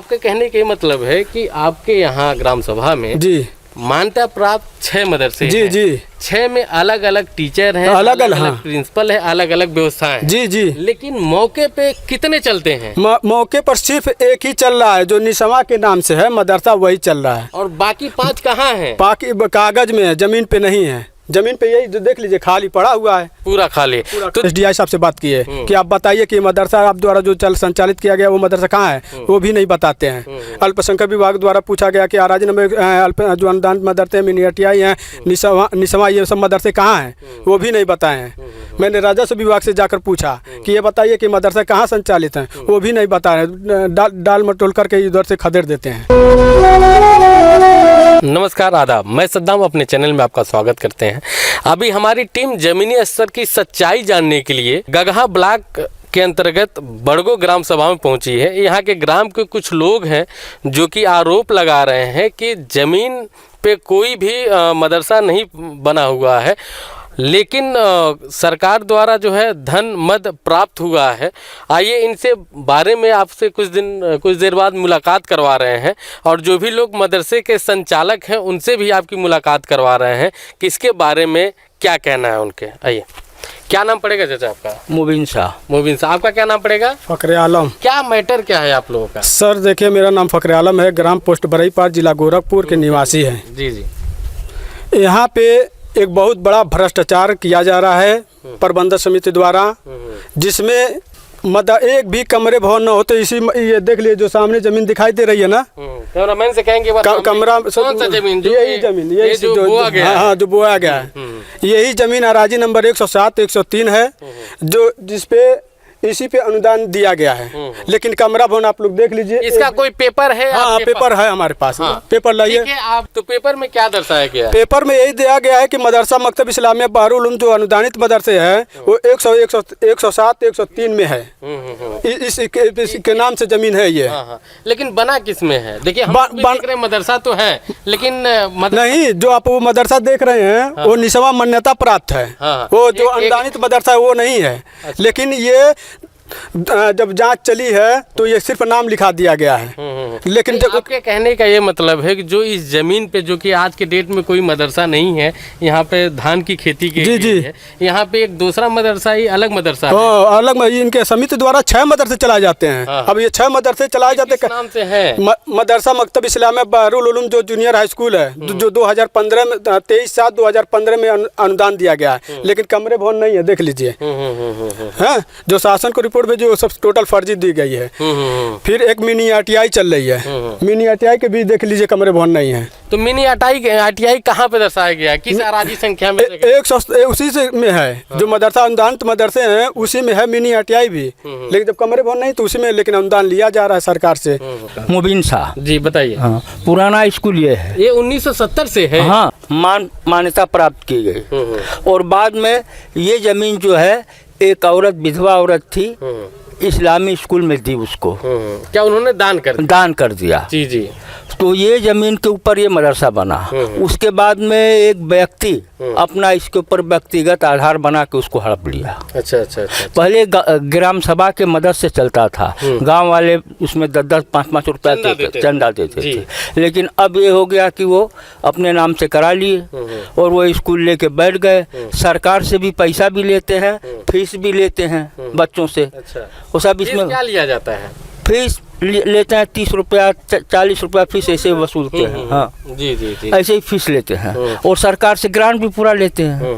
आपके कहने का मतलब है कि आपके यहाँ ग्राम सभा में जी मान्यता प्राप्त 6 मदरसे जी हैं। जी 6 में अलग अलग टीचर हैं, अलग अलग हाँ। प्रिंसिपल है, अलग अलग व्यवस्थाएं हैं। जी जी। लेकिन मौके पे कितने चलते हैं? मौके पर सिर्फ एक ही चल रहा है जो निसवा के नाम से है मदरसा, वही चल रहा है। और बाकी 5 कहाँ हैं? बाकी कागज में है, जमीन पे नहीं है। जमीन पे यही जो देख लीजिए खाली पड़ा हुआ है, पूरा खाली। तो एसडीआई साहब से बात की है कि आप बताइए कि मदरसा आप द्वारा जो संचालित किया गया वो मदरसा कहाँ है, वो भी नहीं बताते हैं। अल्पसंख्यक विभाग द्वारा पूछा गया कि आराजी नंबर जो अनुदान मदरसे मिनियाटियाई हैं, निसवा ये सब मदरसे कहाँ हैं, वो भी नहीं बताए हैं। मैंने राजस्व विभाग से जाकर पूछा कि ये बताइए कि मदरसा कहाँ संचालित हैं, वो भी नहीं बता रहे, डाल मटोल करके इधर से खदेड़ देते हैं। नमस्कार, आदाब, मैं सद्दाम अपने चैनल में आपका स्वागत करते हैं। अभी हमारी टीम जमीनी स्तर की सच्चाई जानने के लिए गगहा ब्लॉक के अंतर्गत बड़गो ग्राम सभा में पहुंची है। यहाँ के ग्राम के कुछ लोग हैं जो कि आरोप लगा रहे हैं कि ज़मीन पे कोई भी मदरसा नहीं बना हुआ है, लेकिन सरकार द्वारा जो है धन मद प्राप्त हुआ है। आइए इनसे बारे में आपसे कुछ देर बाद मुलाकात करवा रहे हैं और जो भी लोग मदरसे के संचालक हैं उनसे भी आपकी मुलाकात करवा रहे हैं कि इसके बारे में क्या कहना है उनके। आइए, क्या नाम पड़ेगा चाचा आपका? मुबीन शाह। मुबीन साहब, आपका क्या नाम पड़ेगा? फखरे आलम। क्या मैटर क्या है आप लोगों का? सर देखिए, मेरा नाम फखरे आलम है, ग्राम पोस्ट बरईपार, जिला गोरखपुर के निवासी हैं। जी जी। यहाँ पे एक बहुत बड़ा भ्रष्टाचार किया जा रहा है प्रबंधक समिति द्वारा, जिसमें एक भी कमरे भवन न होते। इसी ये देख लिए जो सामने जमीन दिखाई दे रही है ना, कैमरामैन से कहेंगे कमरा कौन सा जमीन? यही जमीन, यही जो बोया गया है। हाँ, जो बोया गया है, यही जमीन अराजी नंबर 107 103 है, जो जिसपे इसी पे अनुदान दिया गया है। लेकिन कमरा भवन आप लोग देख लीजिए, इसका कोई पेपर है? हाँ, पेपर है हमारे पास। हाँ, पेपर लाइए आप। तो पेपर में क्या दर्शाया गया है? पेपर में यही दिया गया है कि मदरसा मकतब इस्लामिया बहरुल उलूम जो अनुदानित मदरसे हैं वो 107 103 में है। इसके नाम से जमीन है ये। हाँ। लेकिन बना किस में है? देखिए, हम देख रहे मदरसा तो है, लेकिन नहीं, जो आप वो मदरसा देख रहे हैं वो निसवा मान्यता प्राप्त है। वो जो अनुदानित मदरसा है वो नहीं है। लेकिन ये जब जांच चली है तो ये सिर्फ नाम लिखा दिया गया है। लेकिन जब आपके कहने का ये मतलब है कि जो इस जमीन पे, जो कि आज के डेट में कोई मदरसा नहीं है, यहाँ पे धान की खेती के लिए है, यहाँ पे एक दूसरा मदरसा ही अलग मदरसा है। अलग इनके समिति द्वारा 6 मदरसे चलाए जाते हैं। अब ये 6 मदरसे चलाए जाते हैं। नाम से है मदरसा मकतब इस्लामिया बहरुल उलूम जो जूनियर हाई स्कूल है, जो 2015 में 23/7/2015 में अनुदान दिया गया है, लेकिन कमरे भवन नहीं है। देख लीजिए, जो शासन को में जो सब टोटल फर्जी दी गई है। फिर एक मिनी आरटीआई चल रही है, मिनी आरटीआई के भी देख लीजिए कमरे भवन नहीं है। तो मिनी आरटीआई कहाँ पे दर्शाया गया है? किस अराजी संख्या में? 100 उसी से में है। जो मदरसा अनुदानित मदरसे हैं उसी में है मिनी आरटीआई भी, लेकिन जब कमरे भवन नहीं तो उसी में, लेकिन अनुदान लिया जा रहा है सरकार से। मुबीन शाह जी, बताइए। हाँ, पुराना स्कूल ये है, ये 1970 से है। हाँ, मान्यता प्राप्त की गई। और बाद में ये जमीन जो है एक औरत, विधवा औरत थी, इस्लामी स्कूल में दी उसको। क्या उन्होंने दान कर दिया? जी जी। तो ये जमीन के ऊपर ये मदरसा बना। उसके बाद में एक व्यक्ति अपना इसके ऊपर व्यक्तिगत आधार बना के उसको हड़प लिया। अच्छा। पहले ग्राम सभा के मदद से चलता था। गांव वाले उसमें 10-10 5-5 रुपया चंदा देते थे। लेकिन अब ये हो गया कि वो अपने नाम से करा लिए और वो स्कूल लेके बैठ गए। सरकार से भी पैसा भी लेते हैं, फीस भी लेते हैं बच्चों से। वो सब इसमें क्या लिया जाता है? फीस लेते हैं 30 रुपया 40 रुपया फीस ऐसे वसूलते हैं। हाँ जी। ऐसे ही फीस लेते हैं और सरकार से ग्रांट भी पूरा लेते हैं।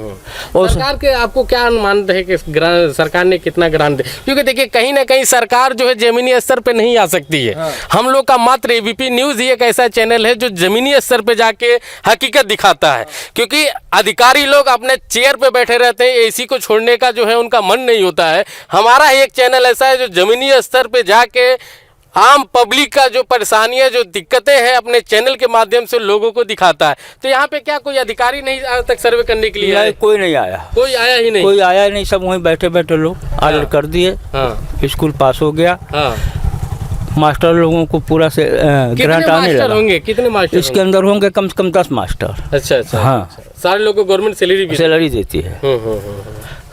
और सरकार के आपको क्या अनुमान है कि सरकार ने कितना ग्रांट दे? क्योंकि देखिए, कहीं ना कहीं सरकार जो है जमीनी स्तर पे नहीं आ सकती है। हम लोग का मात्र एबीपी न्यूज़ ही एक ऐसा चैनल है जो जमीनी स्तर पे जाके हकीकत दिखाता है। क्योंकि अधिकारी लोग अपने चेयर पे बैठे रहते हैं, एसी को छोड़ने का जो है उनका मन नहीं होता है। हमारा एक चैनल ऐसा है जो जमीनी स्तर पे जाके आम पब्लिक का जो परेशानियां, जो दिक्कतें हैं, अपने चैनल के माध्यम से लोगों को दिखाता है। तो यहाँ पे क्या कोई अधिकारी नहीं आज तक सर्वे करने के लिए आए? कोई नहीं आया। कोई आया ही नहीं? कोई आया ही नहीं। सब वहीं बैठे बैठे लोग ऑर्डर कर दिए। स्कूल पास हो गया। मास्टर लोगों को पूरा से ग्रांट आने लगा। होंगे कितने मास्टर? इसके अंदर होंगे कम से कम 10 मास्टर। अच्छा। हाँ, सारे लोगों को गवर्नमेंट सैलरी देती है।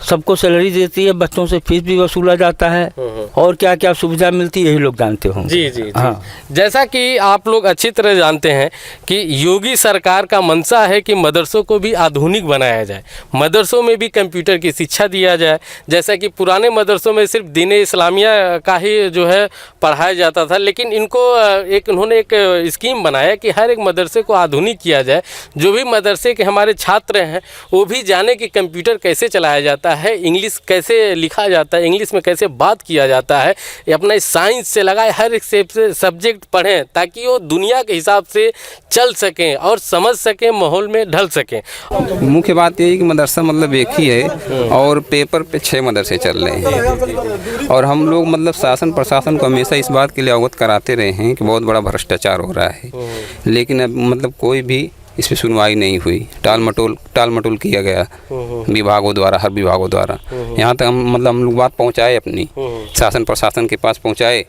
सबको सैलरी देती है, बच्चों से फीस भी वसूला जाता है, और क्या क्या सुविधा मिलती है यही लोग जानते होंगे। जी जी जी। हाँ। जैसा कि आप लोग अच्छी तरह जानते हैं कि योगी सरकार का मंशा है कि मदरसों को भी आधुनिक बनाया जाए, मदरसों में भी कंप्यूटर की शिक्षा दिया जाए। जैसा कि पुराने मदरसों में सिर्फ दीन इस्लामिया का ही जो है पढ़ाया जाता था, लेकिन इनको उन्होंने एक स्कीम बनाया कि हर एक मदरसे को आधुनिक किया जाए। जो भी मदरसे के हमारे छात्र हैं वो भी जाने कि कंप्यूटर कैसे चलाया जाता है, इंग्लिश कैसे लिखा जाता है, इंग्लिश में कैसे बात किया जाता है, अपना साइंस से लगाए हर एक सब्जेक्ट पढ़ें, ताकि वो दुनिया के हिसाब से चल सकें और समझ सकें, माहौल में ढल सकें। मुख्य बात यही कि मदरसा मतलब एक ही है और पेपर पे 6 मदरसे चल रहे हैं, और हम लोग मतलब शासन प्रशासन को हमेशा इस बात के लिए अवगत कराते रहे हैं कि बहुत बड़ा भ्रष्टाचार हो रहा है, लेकिन अब मतलब कोई भी इस पर सुनवाई नहीं हुई। टाल मटोल किया गया विभागों द्वारा, हर विभागों द्वारा। यहाँ तक हम लोग बात पहुँचाए, अपनी शासन प्रशासन के पास पहुँचाए।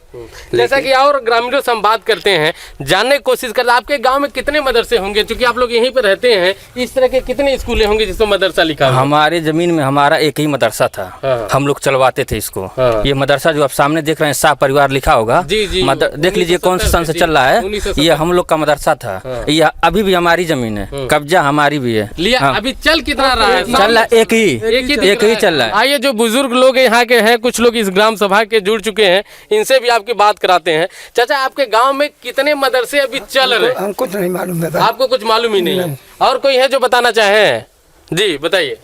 जैसा कि और ग्रामीणों से हम बात करते हैं, जानने की कोशिश करते हैं आपके गांव में कितने मदरसे होंगे, क्योंकि आप लोग यहीं पर रहते हैं, इस तरह के कितने स्कूलें होंगे जिसमें मदरसा लिखा है? हमारे जमीन में हमारा एक ही मदरसा था। हाँ। हम लोग चलवाते थे इसको। हाँ। ये मदरसा जो आप सामने देख रहे हैं, शाह परिवार लिखा होगा। जी जी। देख लीजिए कौन सा सन से चल रहा है। 1970। ये हम लोग का मदरसा था। हाँ। ये अभी भी हमारी जमीन है, कब्जा हमारी भी है। लिया। हाँ। अभी चल कितना रहा है? चल रहा है, एक ही चल रहा है। आइए, जो बुजुर्ग लोग यहाँ के हैं, कुछ लोग इस ग्राम सभा के जुड़ चुके हैं, इनसे भी आपकी बात कराते हैं। चाचा, आपके गांव में कितने मदरसे अभी चल रहे हैं? कुछ नहीं मालूम है। आपको कुछ मालूम ही नहीं है? और कोई है जो बताना चाहें? जी बताइए।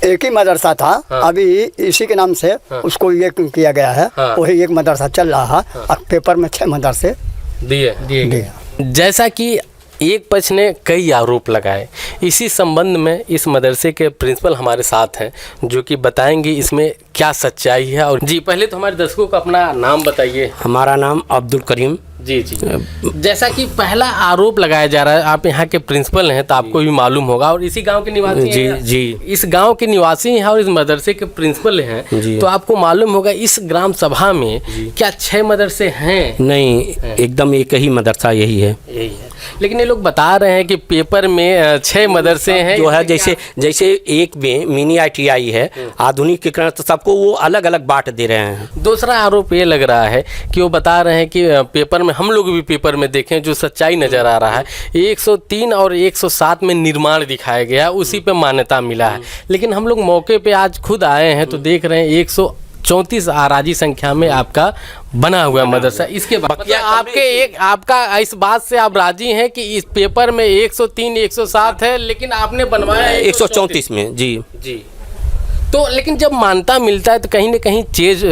एक ही मदरसा था। हाँ। अभी इसी के नाम से उसको ये किया गया है। हाँ। वही एक मदरसा चल रहा है। अब पेपर में 6 मदरसे दिए। दिए। जैसा कि एक पक्ष ने कई आरोप लगाए, इसी संबंध में इस मदरसे के प्रिंसिपल हमारे साथ हैं, जो कि बताएंगे इसमें क्या सच्चाई है। और जी, पहले तो हमारे दर्शकों को अपना नाम बताइए। हमारा नाम अब्दुल करीम। जी जी। जैसा कि पहला आरोप लगाया जा रहा है, आप यहाँ के प्रिंसिपल हैं तो आपको भी मालूम होगा, और इसी गांव के निवासी जी हैं। जी। इस गांव के निवासी हैं और इस मदरसे के प्रिंसिपल हैं, तो आपको मालूम होगा इस ग्राम सभा में क्या 6 मदरसे हैं? नहीं, एकदम एक ही मदरसा यही है। यही है, लेकिन ये लोग बता रहे हैं कि पेपर में 6 मदरसे हैं जो है जैसे एक में मिनी ITI है, आधुनिकीकरण, तो सबको वो अलग अलग बांट दे रहे हैं। दूसरा आरोप ये लग रहा है कि वो बता रहे हैं कि पेपर में, हम लोग भी पेपर में देखें, जो सच्चाई नज़र आ रहा है, 103 और 107 में निर्माण दिखाया गया, उसी पे मान्यता मिला है। लेकिन हम लोग मौके पे आज खुद आए हैं तो देख रहे हैं 134 आराजी संख्या में आपका बना हुआ मदरसा। इसके बाद मतलब आपका इस बात से आप राजी हैं कि इस पेपर में 103 107 है, लेकिन आपने बनवाया 134 में। जी जी। तो लेकिन जब मान्यता मिलता है तो कहीं ना कहीं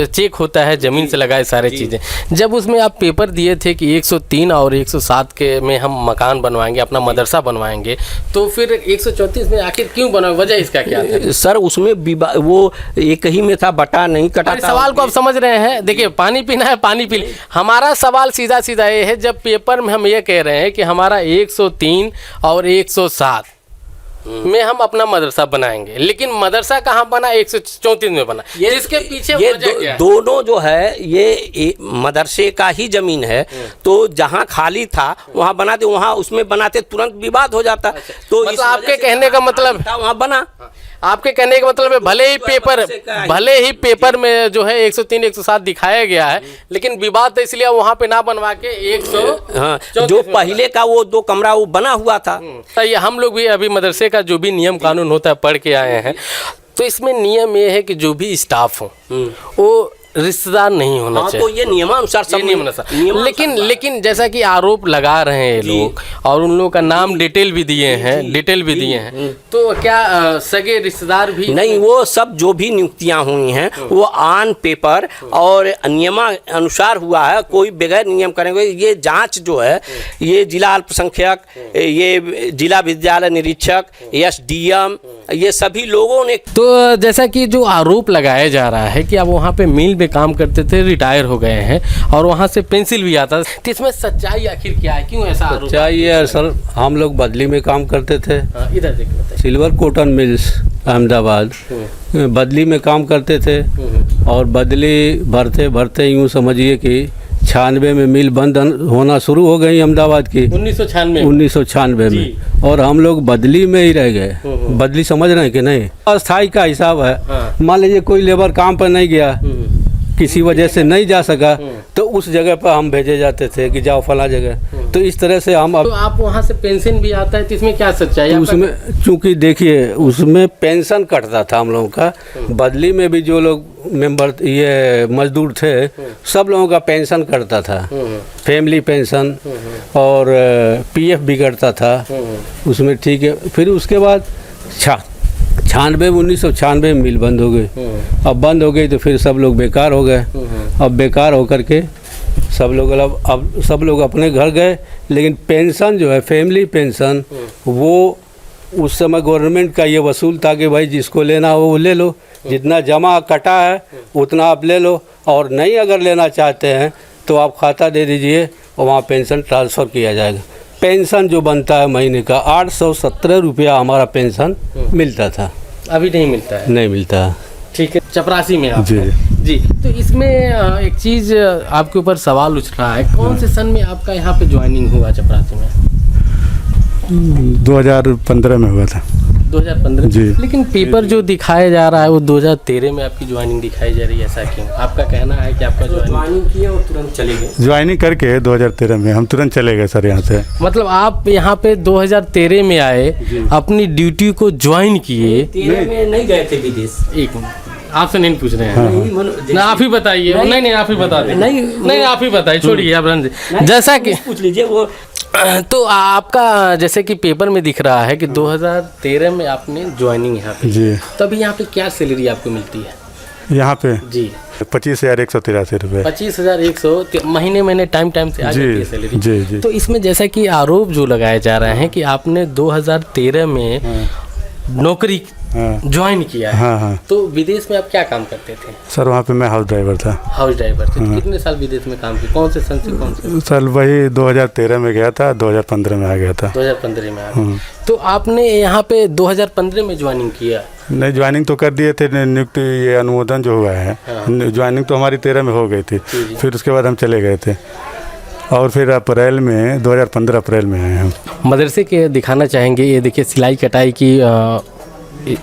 चेक होता है, ज़मीन से लगाए सारे चीज़ें। जब उसमें आप पेपर दिए थे कि 103 और 107 के में हम मकान बनवाएंगे, अपना मदरसा बनवाएंगे, तो फिर 134 में आखिर क्यों बना? वजह इसका क्या था? सर, उसमें वो एक ही में था, बटा नहीं कटा था। सवाल को आप समझ रहे हैं? देखिए, पानी पीना है, पानी पी। हमारा सवाल सीधा सीधा ये है, जब पेपर में हम ये कह रहे हैं कि हमारा 103 और 107 में हम अपना मदरसा बनाएंगे, लेकिन मदरसा कहाँ बना? 134 में बना। इसके पीछे ये वजह क्या है? दोनों जो है ये मदरसे का ही जमीन है, तो जहाँ खाली था वहाँ बनाते, वहाँ उसमें बनाते तुरंत विवाद हो जाता। तो मतलब आपके कहने का मतलब वहाँ बना, आपके कहने का मतलब है भले ही पेपर में जो है 103 107 दिखाया गया है, लेकिन विवाद तो इसलिए वहाँ पे ना बनवा के 100 हाँ, जो पहले का वो 2 कमरा वो बना हुआ था। ये हम लोग भी अभी मदरसे का जो भी नियम कानून होता है पढ़ के आए हैं, तो इसमें नियम ये है कि जो भी स्टाफ हो वो रिश्तेदार नहीं होना चाहिए। तो ये नियमानुसार सब नहीं होना चाहिए। लेकिन जैसा कि आरोप लगा रहे हैं लोग, और उन लोगों का नाम डिटेल भी दिए हैं, तो क्या सगे रिश्तेदार भी नहीं? वो सब जो भी नियुक्तियां हुई हैं वो ऑन पेपर और नियमानुसार हुआ है, कोई बगैर नियम करेंगे। ये जांच जो है, ये जिला अल्पसंख्यक, ये जिला विद्यालय निरीक्षक, SDM, ये सभी लोगों ने। तो जैसा कि जो आरोप लगाया जा रहा है कि आप वहाँ पे मिल में काम करते थे, रिटायर हो गए हैं, और वहाँ से पेंसिल भी आता था, तो इसमें सच्चाई आखिर क्या है? क्यों ऐसा आरोप? सच्चाई है सर, हम लोग बदली में काम करते थे। इधर देखिए, सिल्वर कॉटन मिल्स अहमदाबाद, बदली में काम करते थे, और बदली भरते भरते यूँ समझिए कि 96 में मिल बंद होना शुरू हो गई अहमदाबाद की, 1996 में, और हम लोग बदली में ही रह गए। बदली समझ रहे हैं कि नहीं, अस्थाई का हिसाब है। मान लीजिए कोई लेबर काम पर नहीं गया, किसी वजह से नहीं जा सका, तो उस जगह पर हम भेजे जाते थे कि जाओ फला जगह। तो इस तरह से हम तो आप वहाँ से पेंशन भी आता है, तो इसमें क्या सच्चाई है? उसमें चूंकि देखिए उसमें पेंशन कटता था हम लोगों का, बदली में भी जो लोग मेंबर ये मजदूर थे सब लोगों का पेंशन कटता था, फैमिली पेंशन और पीएफ भी कटता था उसमें, ठीक है। फिर उसके बाद 1996 में मिल बंद हो गई। अब बंद हो गई तो फिर सब लोग बेकार हो गए। अब बेकार होकर के सब लोग अपने घर गए, लेकिन पेंशन जो है फैमिली पेंशन वो उस समय गवर्नमेंट का ये वसूल था कि भाई जिसको लेना हो वो ले लो, जितना जमा कटा है उतना आप ले लो, और नहीं अगर लेना चाहते हैं तो आप खाता दे दीजिए और वहाँ पेंशन ट्रांसफ़र किया जाएगा। पेंशन जो बनता है महीने का 817 रुपया हमारा पेंशन मिलता था। अभी नहीं मिलता है? नहीं मिलता। ठीक है, चपरासी में आप जी जी। तो इसमें एक चीज़ आपके ऊपर सवाल उठ रहा है, कौन से सन में आपका यहाँ पे ज्वाइनिंग हुआ चपरासी में? 2015 में हुआ था। 2015 जी। लेकिन पेपर जो दिखाया जा रहा है वो 2013 में आपकी ज्वाइनिंग दिखाई जा रही है, ऐसा क्यों? आपका कहना है कि आपका ज्वाइनिंग किया और तुरंत चले गए? ज्वाइनिंग करके 2013 में हम तुरंत चले गए सर यहाँ से। मतलब आप यहाँ पे 2013 में आए, अपनी ड्यूटी को ज्वाइन किए। 13 में नहीं गए थे विदेश? एक मिनट, आपसे नहीं पूछ रहे हैं ना, आप ही बताइए। नहीं आप ही बता दें। नहीं आप ही बताइए, छोड़िए आप रंज। जैसा कि पूछ लीजिए वो। तो आपका जैसे कि पेपर में दिख रहा है कि 2013 में आपने ज्वाइनिंग यहाँ पे जी। तो अभी यहाँ पे क्या सैलरी आपको मिलती है? यहाँ पे जी 25,183 रुपये। 25,100 महीने टाइम से आ जाती है सैलरी। जी। तो इसमें जैसा कि आरोप जो लगाए जा रहे हैं कि आपने 2013 में नौकरी ज्वाइन किया है। हाँ। तो विदेश में आप क्या काम करते थे? सर वहाँ पे मैं हाउस ड्राइवर था। हाउस ड्राइवर थे। तो कितने साल विदेश में काम किए? कौन से सन से कौन से? सर वही 2013 में गया था, 2015 में आ गया था। 2015 में आ गया। तो आपने यहाँ पे 2015 में ज्वाइनिंग किया? नहीं, ज्वाइनिंग तो कर दिए थे, नियुक्ति ये अनुमोदन जो हुआ है, ज्वाइनिंग तो हमारी 13 में हो गई थी। फिर उसके बाद हम चले गए थे और फिर अप्रैल में 2015 अप्रैल में आए हम। मदरसे के दिखाना चाहेंगे, ये देखिए सिलाई कटाई की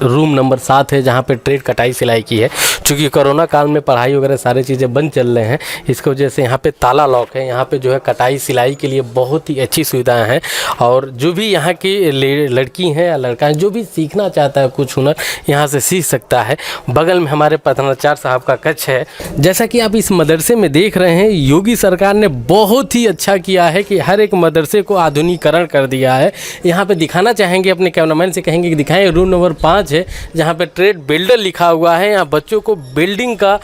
रूम नंबर 7 है जहाँ पे ट्रेड कटाई सिलाई की है। चूँकि कोरोना काल में पढ़ाई वगैरह सारी चीज़ें बंद चल रहे हैं, इसकी वजह से यहाँ पे ताला लॉक है। यहाँ पे जो है कटाई सिलाई के लिए बहुत ही अच्छी सुविधाएं हैं, और जो भी यहाँ की लड़की हैं या लड़का है जो भी सीखना चाहता है कुछ हुनर यहाँ से सीख सकता है। बगल में हमारे प्रधानाचार्य साहब का कक्ष है। जैसा कि आप इस मदरसे में देख रहे हैं, योगी सरकार ने बहुत ही अच्छा किया है कि हर एक मदरसे को आधुनिकीकरण कर दिया है। यहाँ पर दिखाना चाहेंगे, अपने कैमरामैन से कहेंगे कि दिखाएँ। रूम नंबर 5 है जहाँ पे ट्रेड बिल्डर लिखा हुआ है। यहाँ बच्चों को बिल्डिंग का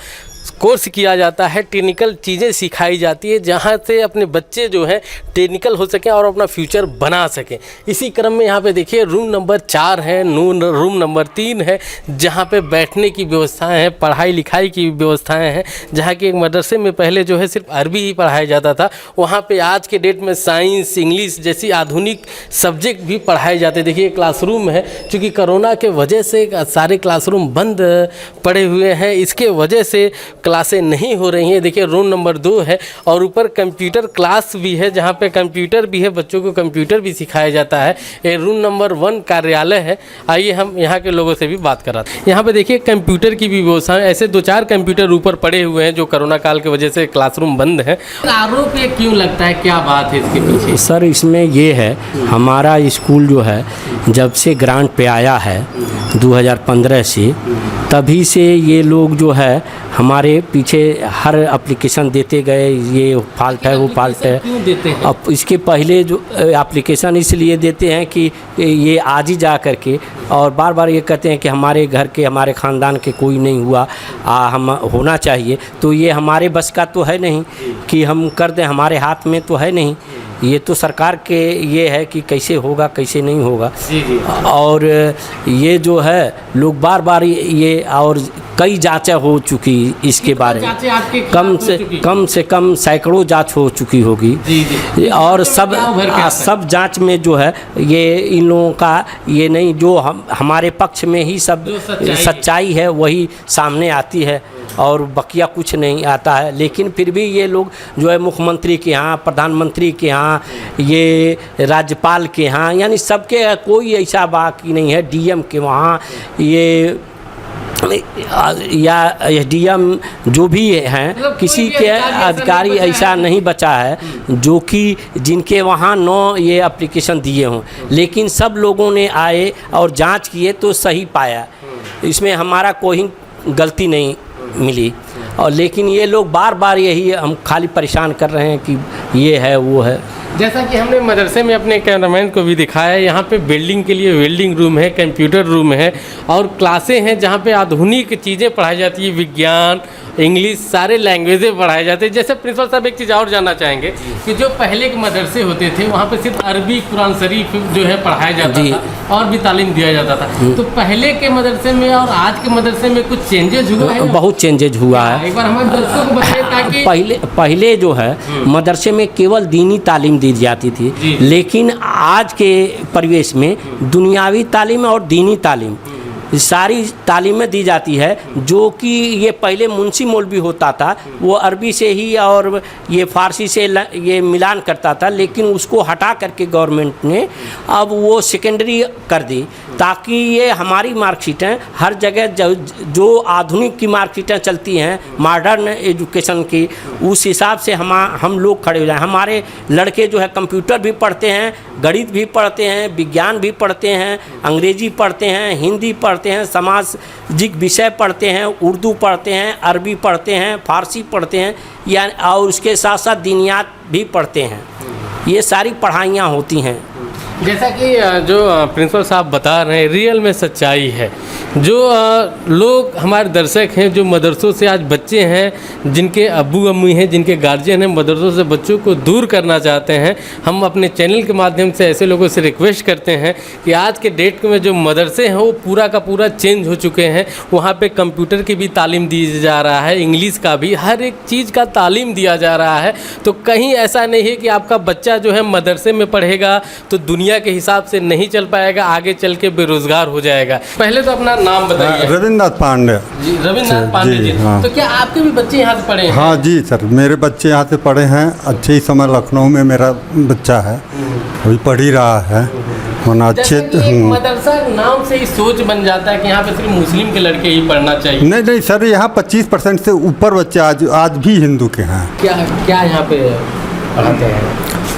कोर्स किया जाता है, टेक्निकल चीज़ें सिखाई जाती है, जहाँ से अपने बच्चे जो हैं टेक्निकल हो सकें और अपना फ्यूचर बना सकें। इसी क्रम में यहाँ पे देखिए रूम नंबर 4 है, रूम नंबर 3 है जहाँ पे बैठने की व्यवस्थाएं हैं, पढ़ाई लिखाई की व्यवस्थाएं हैं। जहाँ कि एक मदरसे में पहले जो है सिर्फ अरबी ही पढ़ाया जाता था, वहाँ पे आज के डेट में साइंस, इंग्लिश जैसी आधुनिक सब्जेक्ट भी पढ़ाए जाते। देखिए क्लासरूम है, चूँकि कोरोना के वजह से सारे क्लासरूम बंद पड़े हुए हैं, इसके वजह से क्लासें नहीं हो रही हैं। देखिए रूम नंबर 2 है और ऊपर कंप्यूटर क्लास भी है जहाँ पे कंप्यूटर भी है, बच्चों को कंप्यूटर भी सिखाया जाता है। ये रूम नंबर 1 कार्यालय है। आइए हम यहाँ के लोगों से भी बात कराते हैं। यहाँ पे देखिए कंप्यूटर की भी व्यवस्था है। ऐसे 2-4 कंप्यूटर ऊपर पड़े हुए हैं जो कोरोना काल की वजह से क्लासरूम बंद है। आरोप ये क्यों लगता है, क्या बात है इसके पीछे? सर इसमें ये है, हमारा स्कूल जो है जब से ग्रांट पे आया है 2015 से, तभी से ये लोग जो है हमारे पीछे हर एप्लीकेशन देते गए, ये फॉल्ट है वो फॉल्ट है। क्यों देते हैं? अब इसके पहले जो एप्लीकेशन इसलिए देते हैं कि ये आज ही जा करके, और बार बार ये कहते हैं कि हमारे घर के, हमारे ख़ानदान के कोई नहीं हुआ, हम होना चाहिए। तो ये हमारे बस का तो है नहीं कि हम कर दें, हमारे हाथ में तो है नहीं। ये तो सरकार के ये है कि कैसे होगा कैसे नहीं होगा। और ये जो है लोग बार बार ये और कई जांचें हो चुकी इसके बारे में, जांचें आपके कम से कम सैकड़ों जांच हो चुकी होगी। जी। और सब जांच में जो है ये इन लोगों का ये नहीं, जो हमारे पक्ष में ही सब सच्चाई है वही सामने आती है और बकिया कुछ नहीं आता है। लेकिन फिर भी ये लोग जो है मुख्यमंत्री के यहाँ, प्रधानमंत्री के यहाँ, ये राज्यपाल के यहाँ, यानी सबके कोई ऐसा बाकी नहीं है, डीएम के वहाँ ये या एसडीएम जो भी हैं, किसी के अधिकारी ऐसा नहीं बचा है जो कि जिनके वहाँ ये एप्लीकेशन दिए हों। लेकिन सब लोगों ने आए और जांच किए तो सही पाया, इसमें हमारा कोई गलती नहीं मिली। और लेकिन ये लोग बार बार यही हम खाली परेशान कर रहे हैं कि ये है वो है। जैसा कि हमने मदरसे में अपने कैमरामैन को भी दिखाया, यहाँ पे बिल्डिंग के लिए वेल्डिंग रूम है, कंप्यूटर रूम है और क्लासें हैं जहाँ पे आधुनिक चीज़ें पढ़ाई जाती है, विज्ञान, इंग्लिश, सारे लैंग्वेजें पढ़ाए जाते हैं। जैसे प्रिंसिपल साहब एक चीज़ और जानना चाहेंगे कि जो पहले के मदरसे होते थे वहाँ पे सिर्फ अरबी, कुरान शरीफ जो है पढ़ाया जाता था और भी तालीम दिया जाता था, तो पहले के मदरसे में और आज के मदरसे में कुछ चेंजेज हुआ है? बहुत चेंजेज हुआ है। एक बार हमारे दर्शकों को बताइए ताकि पहले जो है मदरसे में केवल दीनी तालीम दी जाती थी, लेकिन आज के परिवेश में दुनियावी तालीम और दीनी तालीम सारी तालीमें दी जाती है। जो कि ये पहले मुंशी मौलवी होता था वो अरबी से ही और ये फ़ारसी से ये मिलान करता था, लेकिन उसको हटा करके गवर्नमेंट ने अब वो सेकेंडरी कर दी ताकि ये हमारी मार्कशीटें हर जगह जो आधुनिक की मार्कशीटें चलती हैं मॉडर्न एजुकेशन की, उस हिसाब से हम लोग खड़े हो जाएं। हमारे लड़के जो है कंप्यूटर भी पढ़ते हैं, गणित भी पढ़ते हैं, विज्ञान भी पढ़ते हैं, अंग्रेजी पढ़ते हैं, हिंदी पढ़ते हैं, सामाजिक विषय पढ़ते हैं, उर्दू पढ़ते हैं, अरबी पढ़ते हैं, फारसी पढ़ते हैं, या और उसके साथ साथ दीनियात भी पढ़ते हैं। ये सारी पढ़ाइयाँ होती हैं। जैसा कि जो प्रिंसिपल साहब बता रहे हैं रियल में सच्चाई है। जो लोग हमारे दर्शक हैं जो मदरसों से आज बच्चे हैं, जिनके अब्बू अम्मी हैं, जिनके गार्जियन हैं, मदरसों से बच्चों को दूर करना चाहते हैं, हम अपने चैनल के माध्यम से ऐसे लोगों से रिक्वेस्ट करते हैं कि आज के डेट में जो मदरसे हैं वो पूरा का पूरा चेंज हो चुके हैं। वहाँ पे कंप्यूटर की भी तालीम दी जा रहा है, इंग्लिश का भी, हर एक चीज़ का तालीम दिया जा रहा है। तो कहीं ऐसा नहीं है कि आपका बच्चा जो है मदरसे में पढ़ेगा तो दुनिया के हिसाब से नहीं चल पाएगा, आगे चल के बेरोजगार हो जाएगा। पहले तो अपना नाम बताइए। रविन्द्रनाथ पांडे जी। रविन्द्रनाथ पांडे जी, हाँ। तो क्या आपके भी बच्चे यहाँ से पढ़े हैं? हाँ जी सर, मेरे बच्चे यहाँ से पढ़े हैं। अच्छे ही समय लखनऊ में मेरा बच्चा है, अभी पढ़ ही रहा है। अच्छे मदरसा नाम से ही सोच बन जाता है कि यहाँ पे सिर्फ मुस्लिम के लड़के ही पढ़ना चाहिए। नहीं सर, यहाँ 25% से ऊपर बच्चे आज भी हिंदू के हैं। क्या यहाँ पे पढ़ाते हैं?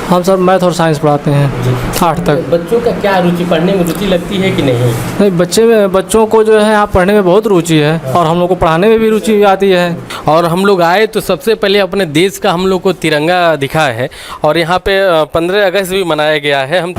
हम सर मैथ और साइंस पढ़ाते हैं 8 तक। बच्चों का क्या रुचि, पढ़ने में रुचि लगती है कि नहीं? नहीं, बच्चों को जो है यहाँ पढ़ने में बहुत रुचि है और हम लोग को पढ़ाने में भी रुचि आती है। और हम लोग आए तो सबसे पहले अपने देश का हम लोग को तिरंगा दिखा है और यहाँ पे 15 अगस्त भी मनाया गया है। हम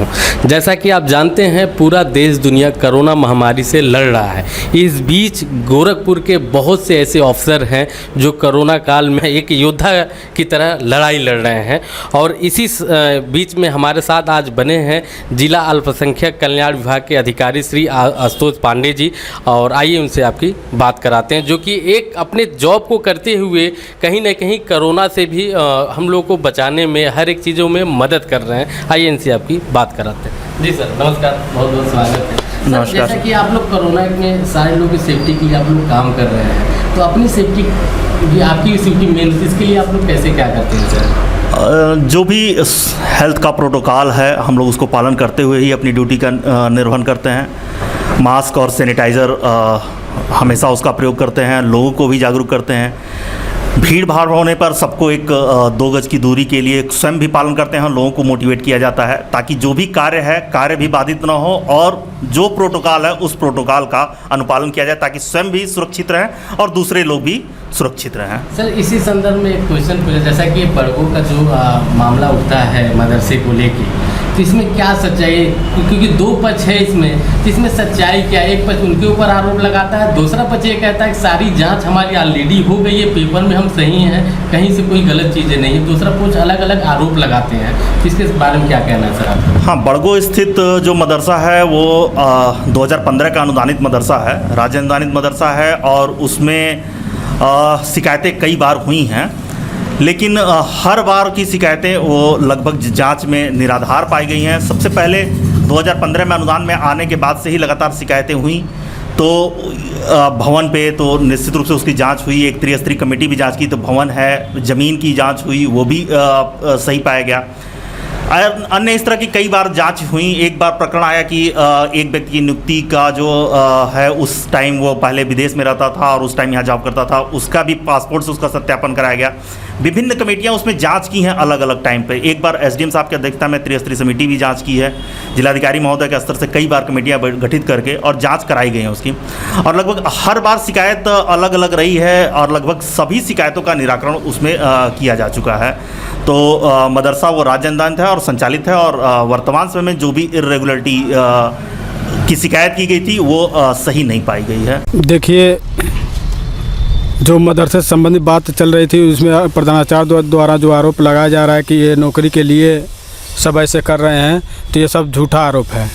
जैसा कि आप जानते हैं पूरा देश दुनिया कोरोना महामारी से लड़ रहा है। इस बीच गोरखपुर के बहुत से ऐसे ऑफिसर हैं जो कोरोना काल में एक योद्धा की तरह लड़ाई लड़ रहे हैं और इसी बीच में हमारे साथ आज बने हैं जिला अल्पसंख्यक कल्याण विभाग के अधिकारी श्री आशुतोष पांडे जी। और आइए उनसे आपकी बात कराते हैं, जो कि एक अपने जॉब को करते हुए कहीं ना कहीं कोरोना से भी हम लोग को बचाने में हर एक चीज़ों में मदद कर रहे हैं। आइए इनसे आपकी बात कराते हैं। जी सर नमस्कार, बहुत बहुत स्वागत है। नमस्कार। जैसा कि आप लोग कोरोना में सारे लोगों की सेफ्टी के लिए आप लोग काम कर रहे हैं, तो अपनी सेफ्टी, आपकी सेफ्टी मेन, इसके लिए आप लोग कैसे क्या करते हैं सर? जो भी हेल्थ का प्रोटोकॉल है हम लोग उसको पालन करते हुए ही अपनी ड्यूटी का निर्वहन करते हैं। मास्क और सैनिटाइज़र हमेशा उसका प्रयोग करते हैं, लोगों को भी जागरूक करते हैं। भीड़ भाड़ होने पर सबको एक 2 गज की दूरी के लिए स्वयं भी पालन करते हैं, लोगों को मोटिवेट किया जाता है ताकि जो भी कार्य भी बाधित ना हो और जो प्रोटोकॉल है उस प्रोटोकॉल का अनुपालन किया जाए ताकि स्वयं भी सुरक्षित रहें और दूसरे लोग भी सुरक्षित रहें। सर इसी संदर्भ में एक क्वेश्चन पूछा, जैसा कि बड़गों का जो मामला उठता है मदरसे को लेके, तो तो इसमें क्या सच्चाई है, क्योंकि दो पक्ष है इसमें, तो इसमें सच्चाई क्या है? एक पक्ष उनके ऊपर आरोप लगाता है, दूसरा पक्ष ये कहता है कि सारी जांच हमारी ऑलरेडी हो गई है, पेपर में हम सही हैं, कहीं से कोई गलत चीज़ें नहीं है। दूसरा पक्ष अलग अलग आरोप लगाते हैं। इसके बारे में क्या कहना है सर आपका? हाँ, बड़गो स्थित जो मदरसा है वो 2015 का अनुदानित मदरसा है, राज्य अनुदानित मदरसा है, और उसमें शिकायतें कई बार हुई हैं, लेकिन हर बार की शिकायतें वो लगभग जांच में निराधार पाई गई हैं। सबसे पहले 2015 में अनुदान में आने के बाद से ही लगातार शिकायतें हुई, तो भवन पे तो निश्चित रूप से उसकी जांच हुई, एक त्रिस्तरीय कमेटी भी जांच की, तो भवन है, ज़मीन की जांच हुई, वो भी सही पाया गया। अन्य इस तरह की कई बार जांच हुई। एक बार प्रकरण आया कि एक व्यक्ति की नियुक्ति का जो है, उस टाइम वो पहले विदेश में रहता था और उस टाइम यहाँ जॉब करता था, उसका भी पासपोर्ट से उसका सत्यापन कराया गया। विभिन्न कमेटियाँ उसमें जांच की हैं अलग अलग टाइम पे। एक बार एसडीएम साहब की अध्यक्षता में त्रिस्तरीय समिति भी जांच की है, जिलाधिकारी महोदय के स्तर से कई बार कमेटियाँ गठित करके और जांच कराई गई हैं उसकी, और लगभग हर बार शिकायत अलग अलग रही है और लगभग सभी शिकायतों का निराकरण उसमें किया जा चुका है। तो मदरसा वो राज्य अनुदानित है और संचालित है, और वर्तमान समय में जो भी इर्रेगुलरिटी की शिकायत की गई थी वो सही नहीं पाई गई है। देखिए, जो मदरसे से संबंधित बात चल रही थी उसमें प्रधानाचार्य द्वारा जो आरोप लगाया जा रहा है कि ये नौकरी के लिए सब ऐसे कर रहे हैं, तो ये सब झूठा आरोप है,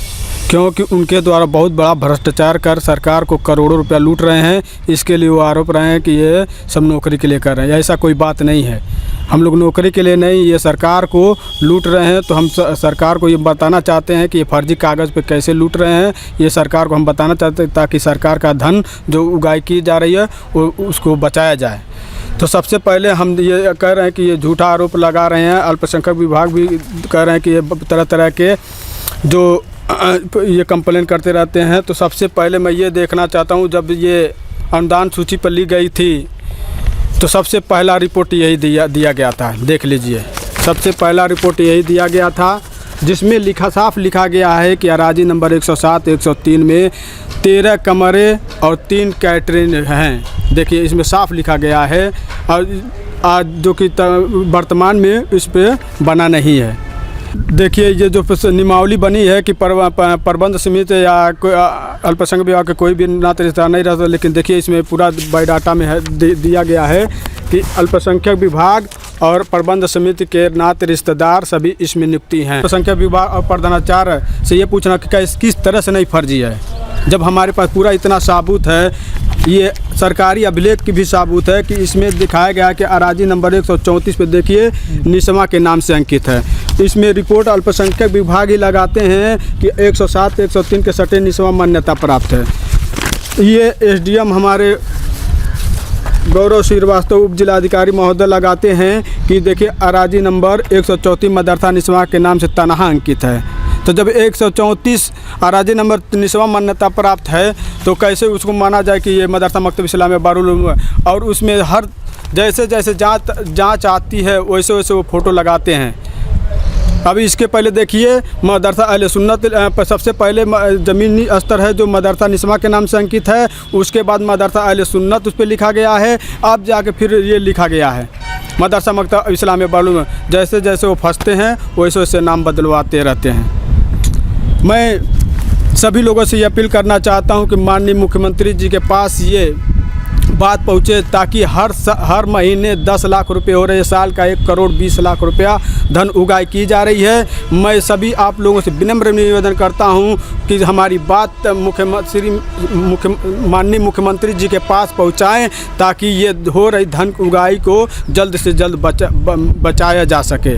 क्योंकि उनके द्वारा बहुत बड़ा भ्रष्टाचार कर सरकार को करोड़ों रुपया लूट रहे हैं। इसके लिए वो आरोप रहे हैं कि ये सब नौकरी के लिए कर रहे हैं। ऐसा कोई बात नहीं है, हम लोग नौकरी के लिए नहीं, ये सरकार को लूट रहे हैं। तो हम सरकार को ये बताना चाहते हैं कि ये फर्जी कागज़ पे कैसे लूट रहे हैं, ये सरकार को हम बताना चाहते हैं, ताकि सरकार का धन जो उगाई की जा रही है वो उसको बचाया जाए। तो सबसे पहले हम ये कह रहे हैं कि ये झूठा आरोप लगा रहे हैं। अल्पसंख्यक विभाग भी कह रहे हैं कि ये तरह तरह के जो ये कंप्लेन करते रहते हैं। तो सबसे पहले मैं ये देखना चाहता हूँ, जब ये अनुदान सूची पर ली गई थी तो सबसे पहला रिपोर्ट यही दिया गया था। देख लीजिए, सबसे पहला रिपोर्ट यही दिया गया था, जिसमें साफ लिखा गया है कि अराजी नंबर 107, 103 में 13 कमरे और 3 कैटरिंग हैं। देखिए, इसमें साफ लिखा गया है, और जो कि वर्तमान में इस पर बना नहीं है। देखिए, ये जो नियमावली बनी है कि प्रबंध समिति या अल्पसंख्यक विभाग के कोई भी नाते रिश्तेदार नहीं रहता, लेकिन देखिए इसमें पूरा बायोडाटा में है दिया गया है कि अल्पसंख्यक विभाग और प्रबंध समिति के नाते रिश्तेदार सभी इसमें नियुक्ति हैं। अल्पसंख्यक विभाग और प्रधानाचार्य से ये पूछना कि किस तरह से नहीं फर्जी है, जब हमारे पास पूरा इतना साबूत है। ये सरकारी अभिलेख की भी साबूत है कि इसमें दिखाया गया है कि अराजी नंबर 134 पे देखिए निसमा के नाम से अंकित है। इसमें रिपोर्ट अल्पसंख्यक विभाग ही लगाते हैं कि 107, 103 के सटे निसमा मान्यता प्राप्त है। ये एसडीएम हमारे गौरव श्रीवास्तव उप जिलाधिकारी महोदय लगाते हैं कि देखिए अराजी नंबर 134 मदरसा निसमा के नाम से तनहा अंकित है। तो जब 134 अराजी नंबर निसवा मान्यता प्राप्त है, तो कैसे उसको माना जाए कि ये मदरसा मकतब इस्लामिया बारुल उलूम है। और उसमें हर जैसे जैसे जांच आती है वैसे वैसे वो फ़ोटो लगाते हैं। अभी इसके पहले देखिए, मदरसा अहले सुन्नत सबसे पहले ज़मीनी स्तर है जो मदरसा निसमा के नाम से अंकित है, उसके बाद मदरसा अहले सुन्नत उस पर लिखा गया है, अब जाके फिर ये लिखा गया है मदरसा मकतब इस्लामिया बारुल उलूम। जैसे जैसे वो फंसते हैं वैसे वैसे नाम बदलवाते रहते हैं। मैं सभी लोगों से ये अपील करना चाहता हूं कि माननीय मुख्यमंत्री जी के पास ये बात पहुंचे, ताकि हर महीने 10 लाख रुपए हो रहे, साल का 1 करोड़ 20 लाख रुपया धन उगाई की जा रही है। मैं सभी आप लोगों से विनम्र निवेदन करता हूं कि हमारी बात माननीय मुख्यमंत्री जी के पास पहुंचाएं, ताकि ये हो रही धन उगाई को जल्द से जल्द बचाया जा सके।